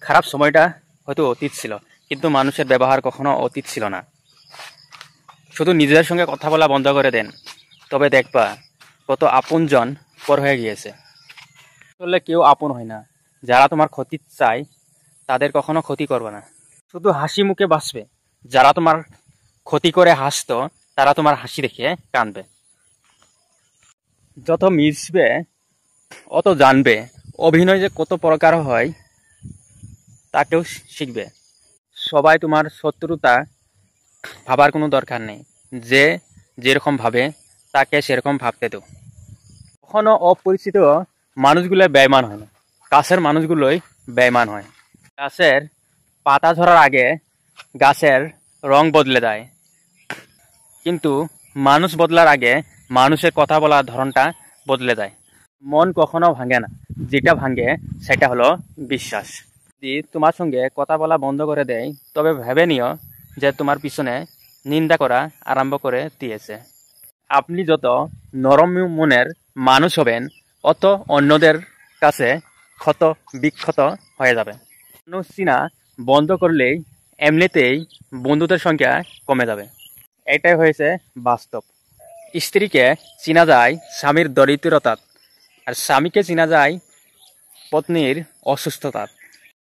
খারাপ সময়টা হয়তো অতীত ছিল, কিন্তু মানুষের ব্যবহার কখনো অতীত ছিল না। শুধু নিজেদের সঙ্গে কথা বলা বন্ধ করে দেন, তবে দেখবা কত আপনজন পর হয়ে গিয়েছে। আসলে কেউ আপন হয় না। যারা তোমার ক্ষতি চায় তাদের কখনো ক্ষতি করবে না, শুধু হাসি মুখে বাঁচবে। যারা তোমার ক্ষতি করে হাসতো তারা তোমার হাসি দেখে কাঁদবে। যত মিশবে অত জানবে অভিনয় যে কত প্রকার হয় তাকেও শিখবে। সবাই তোমার শত্রুতা ভাবার কোনো দরকার নেই। যে যেরকম ভাবে তাকে সেরকম ভাবতে দাও। কখনো অপরিচিত মানুষগুলো বেঈমান হয় না, কাছের মানুষগুলোই বেঈমান হয়। গাছের পাতা ঝরার আগে গাছের রং বদলে দেয়, কিন্তু মানুষ বদলার আগে মানুষের কথা বলার ধরনটা বদলে দেয়। মন কখনো ভাঙে না, যেটা ভাঙে সেটা হলো বিশ্বাস। যদি তোমার সঙ্গে কথা বলা বন্ধ করে দেয় তবে ভেবে নিও যে তোমার পিছনে নিন্দা করা আরম্ভ করে দিয়েছে। আপনি যত নরম মনের মানুষ হবেন অত অন্যদের কাছে ক্ষত বিক্ষত হয়ে যাবে। মানুষ চিনা বন্ধ করলেই এমনিতেই বন্ধুদের সংখ্যা কমে যাবে। এটাই হয়েছে বাস্তব। স্ত্রীকে চিনা যায় স্বামীর দরিদ্রতা, আর স্বামীকে চিনা যায় পত্নীর অসুস্থতা।